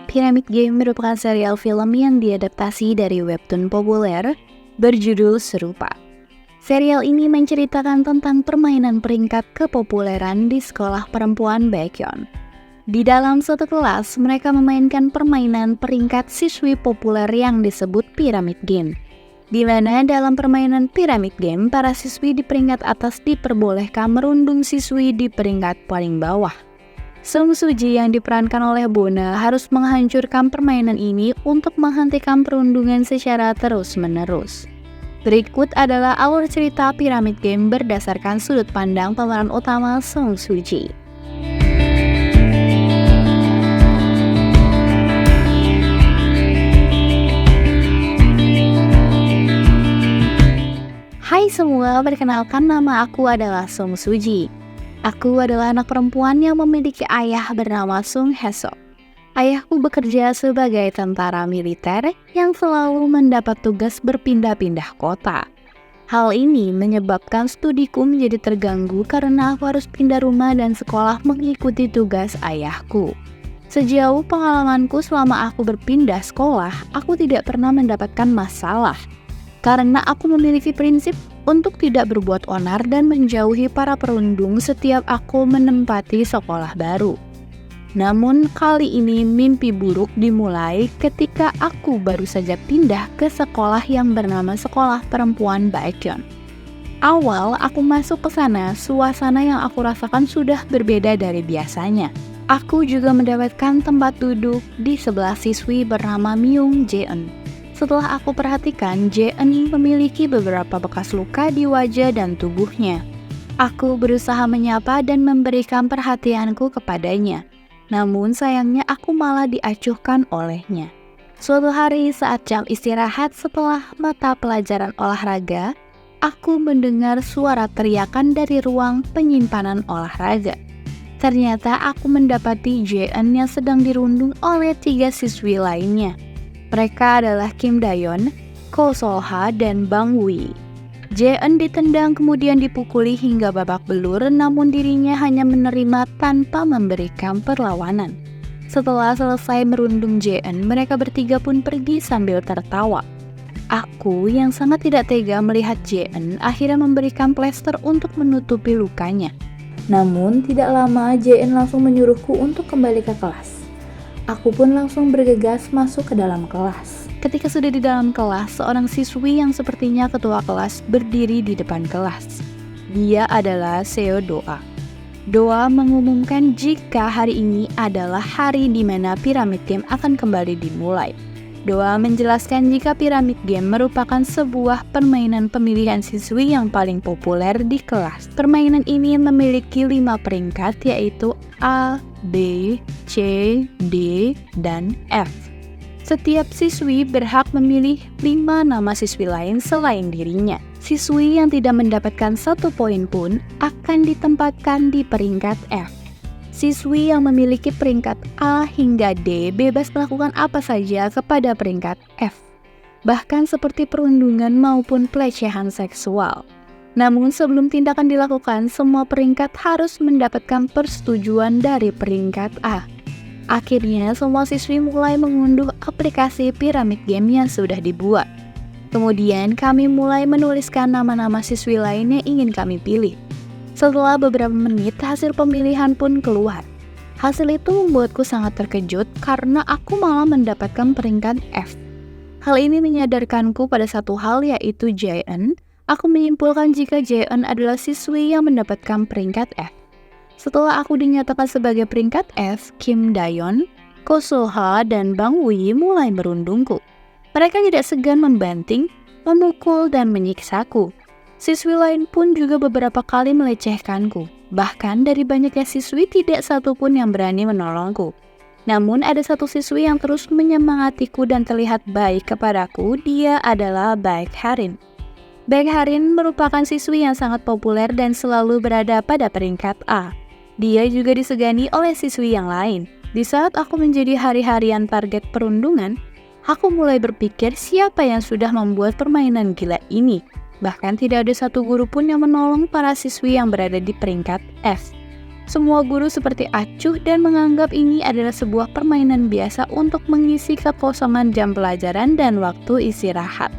Pyramid Game merupakan serial film yang diadaptasi dari webtoon populer berjudul serupa. Serial ini menceritakan tentang permainan peringkat kepopuleran di sekolah perempuan Baekhyun. Di dalam suatu kelas, mereka memainkan permainan peringkat siswi populer yang disebut Pyramid Game. Di mana dalam permainan Pyramid Game, para siswi di peringkat atas diperbolehkan merundung siswi di peringkat paling bawah. Song Soo-ji yang diperankan oleh Bona harus menghancurkan permainan ini untuk menghentikan perundungan secara terus-menerus. Berikut adalah alur cerita Pyramid Game berdasarkan sudut pandang pemeran utama Song Soo-ji. Hai semua, perkenalkan nama aku adalah Song Soo-ji. Aku adalah anak perempuan yang memiliki ayah bernama Sung Hae-sok. Ayahku bekerja sebagai tentara militer yang selalu mendapat tugas berpindah-pindah kota. Hal ini menyebabkan studiku menjadi terganggu karena aku harus pindah rumah dan sekolah mengikuti tugas ayahku. Sejauh pengalamanku selama aku berpindah sekolah, aku tidak pernah mendapatkan masalah. Karena aku memiliki prinsip untuk tidak berbuat onar dan menjauhi para perundung setiap aku menempati sekolah baru. Namun kali ini mimpi buruk dimulai ketika aku baru saja pindah ke sekolah yang bernama Sekolah Perempuan Baekhyun. Awal aku masuk ke sana, suasana yang aku rasakan sudah berbeda dari biasanya. Aku juga mendapatkan tempat duduk di sebelah siswi bernama Myung Jae-eun. Setelah aku perhatikan, Jae-eun memiliki beberapa bekas luka di wajah dan tubuhnya. Aku berusaha menyapa dan memberikan perhatianku kepadanya. Namun sayangnya aku malah diacuhkan olehnya. Suatu hari saat jam istirahat setelah mata pelajaran olahraga, aku mendengar suara teriakan dari ruang penyimpanan olahraga. Ternyata aku mendapati Jae-eun yang sedang dirundung oleh 3 siswi lainnya. Mereka adalah Kim Dayon, Ko Sol-ha, dan Bang Woo. Jae-eun ditendang kemudian dipukuli hingga babak belur, namun dirinya hanya menerima tanpa memberikan perlawanan. Setelah selesai merundung Jae-eun, mereka bertiga pun pergi sambil tertawa. Aku yang sangat tidak tega melihat Jae-eun akhirnya memberikan plester untuk menutupi lukanya. Namun tidak lama Jae-eun langsung menyuruhku untuk kembali ke kelas. Aku pun langsung bergegas masuk ke dalam kelas. Ketika sudah di dalam kelas, seorang siswi yang sepertinya ketua kelas berdiri di depan kelas. Dia adalah Seo Doa. Doa mengumumkan jika hari ini adalah hari di mana Pyramid Game akan kembali dimulai. Doa menjelaskan jika Pyramid Game merupakan sebuah permainan pemilihan siswi yang paling populer di kelas. Permainan ini memiliki 5 peringkat yaitu A, B, C, D, dan F. Setiap siswi berhak memilih 5 nama siswi lain selain dirinya. Siswi yang tidak mendapatkan 1 poin pun akan ditempatkan di peringkat F. Siswi yang memiliki peringkat A hingga D bebas melakukan apa saja kepada peringkat F, bahkan seperti perundungan maupun pelecehan seksual. Namun sebelum tindakan dilakukan, semua peringkat harus mendapatkan persetujuan dari peringkat A. Akhirnya, semua siswi mulai mengunduh aplikasi Pyramid Game yang sudah dibuat. Kemudian, kami mulai menuliskan nama-nama siswi lain yang ingin kami pilih. Setelah beberapa menit, hasil pemilihan pun keluar. Hasil itu membuatku sangat terkejut karena aku malah mendapatkan peringkat F. Hal ini menyadarkanku pada satu hal yaitu Jae-eun. Aku menyimpulkan jika Jae-eun adalah siswi yang mendapatkan peringkat F. Setelah aku dinyatakan sebagai peringkat F, Kim Dayon, Ko Sol-ha, dan Bang Woo mulai merundungku. Mereka tidak segan membanting, memukul, dan menyiksaku. Siswi lain pun juga beberapa kali melecehkanku. Bahkan dari banyaknya siswi tidak satupun yang berani menolongku. Namun ada satu siswi yang terus menyemangatiku dan terlihat baik kepadaku, dia adalah Baek Harin. Baek Harin merupakan siswi yang sangat populer dan selalu berada pada peringkat A. Dia juga disegani oleh siswi yang lain. Di saat aku menjadi hari-harian target perundungan, aku mulai berpikir siapa yang sudah membuat permainan gila ini. Bahkan tidak ada satu guru pun yang menolong para siswi yang berada di peringkat F. Semua guru seperti acuh dan menganggap ini adalah sebuah permainan biasa untuk mengisi kekosongan jam pelajaran dan waktu istirahat.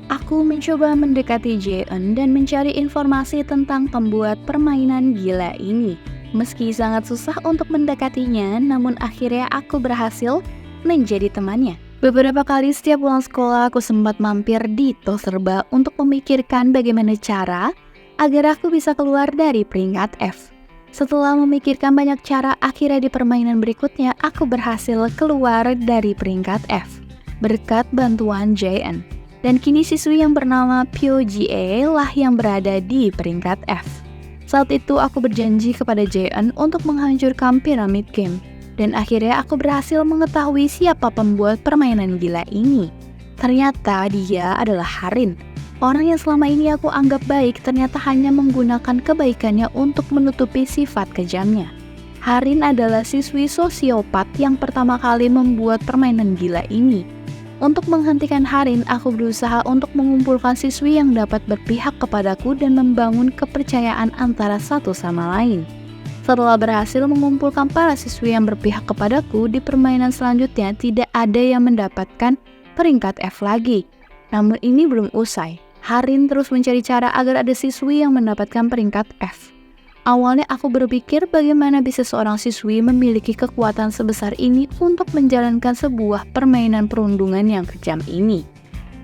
Aku mencoba mendekati Jeon dan mencari informasi tentang pembuat permainan gila ini. Meski sangat susah untuk mendekatinya, namun akhirnya aku berhasil menjadi temannya. Beberapa kali setiap pulang sekolah, aku sempat mampir di Tos Serba untuk memikirkan bagaimana cara agar aku bisa keluar dari peringkat F. Setelah memikirkan banyak cara, akhirnya di permainan berikutnya aku berhasil keluar dari peringkat F berkat bantuan JN. Dan kini siswi yang bernama Pyoge lah yang berada di peringkat F. Saat itu aku berjanji kepada JN untuk menghancurkan piramid game. Dan akhirnya aku berhasil mengetahui siapa pembuat permainan gila ini. Ternyata dia adalah Harin. Orang yang selama ini aku anggap baik ternyata hanya menggunakan kebaikannya untuk menutupi sifat kejamnya. Harin adalah siswi sosiopat yang pertama kali membuat permainan gila ini. Untuk menghentikan Harin, aku berusaha untuk mengumpulkan siswi yang dapat berpihak kepadaku dan membangun kepercayaan antara satu sama lain. Setelah berhasil mengumpulkan para siswi yang berpihak kepadaku, di permainan selanjutnya tidak ada yang mendapatkan peringkat F lagi. Namun ini belum usai. Harin terus mencari cara agar ada siswi yang mendapatkan peringkat F. Awalnya aku berpikir bagaimana bisa seorang siswi memiliki kekuatan sebesar ini untuk menjalankan sebuah permainan perundungan yang kejam ini.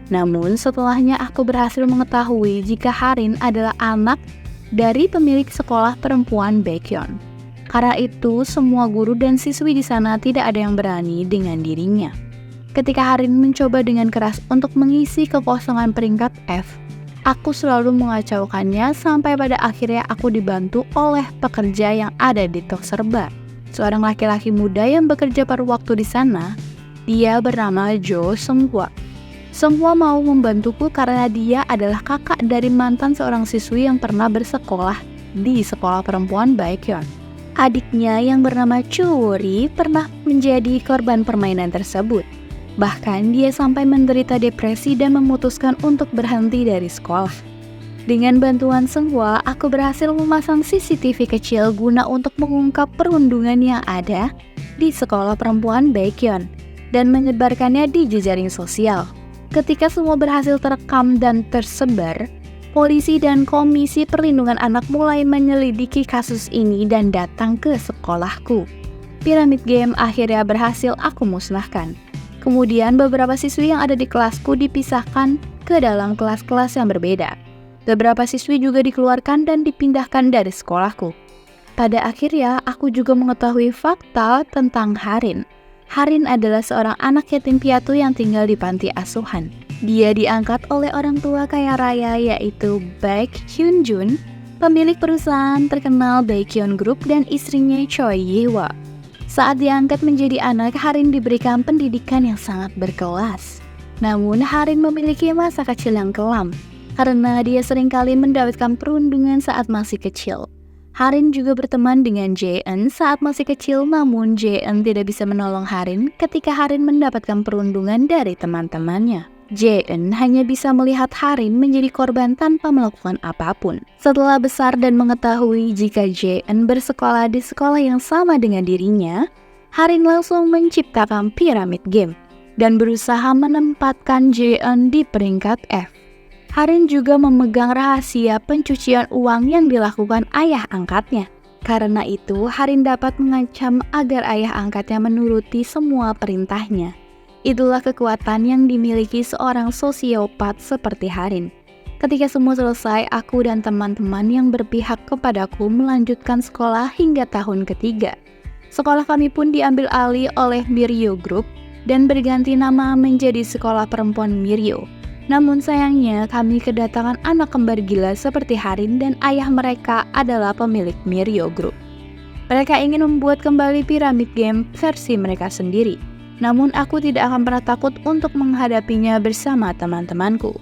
Namun setelahnya aku berhasil mengetahui jika Harin adalah anak dari pemilik sekolah perempuan Baekhyun. Karena itu semua guru dan siswi di sana tidak ada yang berani dengan dirinya. Ketika Harin mencoba dengan keras untuk mengisi kekosongan peringkat F, aku selalu mengacaukannya sampai pada akhirnya aku dibantu oleh pekerja yang ada di Tos Serba. Seorang laki-laki muda yang bekerja paruh waktu di sana, dia bernama Jo Seung-hwa. Seung-hwa mau membantuku karena dia adalah kakak dari mantan seorang siswi yang pernah bersekolah di sekolah perempuan Baekhyun. Adiknya yang bernama Churi pernah menjadi korban permainan tersebut. Bahkan dia sampai menderita depresi dan memutuskan untuk berhenti dari sekolah. Dengan bantuan Seung-hwa, aku berhasil memasang CCTV kecil guna untuk mengungkap perundungan yang ada di sekolah perempuan Baekhyun dan menyebarkannya di jejaring sosial. Ketika semua berhasil terekam dan tersebar, polisi dan Komisi Perlindungan Anak mulai menyelidiki kasus ini dan datang ke sekolahku. Piramid game akhirnya berhasil aku musnahkan. Kemudian beberapa siswi yang ada di kelasku dipisahkan ke dalam kelas-kelas yang berbeda. Beberapa siswi juga dikeluarkan dan dipindahkan dari sekolahku. Pada akhirnya aku juga mengetahui fakta tentang Harin. Harin adalah seorang anak yatim piatu yang tinggal di panti asuhan. Dia diangkat oleh orang tua kaya raya yaitu Baek Hyun-jun, pemilik perusahaan terkenal Baekhyun Group, dan istrinya Choi Ye-hwa. Saat diangkat menjadi anak, Harin diberikan pendidikan yang sangat berkelas. Namun Harin memiliki masa kecil yang kelam, karena dia seringkali mendapatkan perundungan saat masih kecil. Harin juga berteman dengan JN saat masih kecil, namun JN tidak bisa menolong Harin ketika Harin mendapatkan perundungan dari teman-temannya. JN hanya bisa melihat Harin menjadi korban tanpa melakukan apapun. Setelah besar dan mengetahui jika JN bersekolah di sekolah yang sama dengan dirinya, Harin langsung menciptakan piramid game dan berusaha menempatkan JN di peringkat F. Harin juga memegang rahasia pencucian uang yang dilakukan ayah angkatnya. Karena itu, Harin dapat mengancam agar ayah angkatnya menuruti semua perintahnya. Itulah kekuatan yang dimiliki seorang sosiopat seperti Harin. Ketika semua selesai, aku dan teman-teman yang berpihak kepadaku melanjutkan sekolah hingga tahun ketiga. Sekolah kami pun diambil alih oleh Miryo Group dan berganti nama menjadi Sekolah Perempuan Miryo. Namun sayangnya kami kedatangan anak kembar gila seperti Harin dan ayah mereka adalah pemilik Miryo Group. Mereka ingin membuat kembali piramid game versi mereka sendiri. Namun aku tidak akan pernah takut untuk menghadapinya bersama teman-temanku.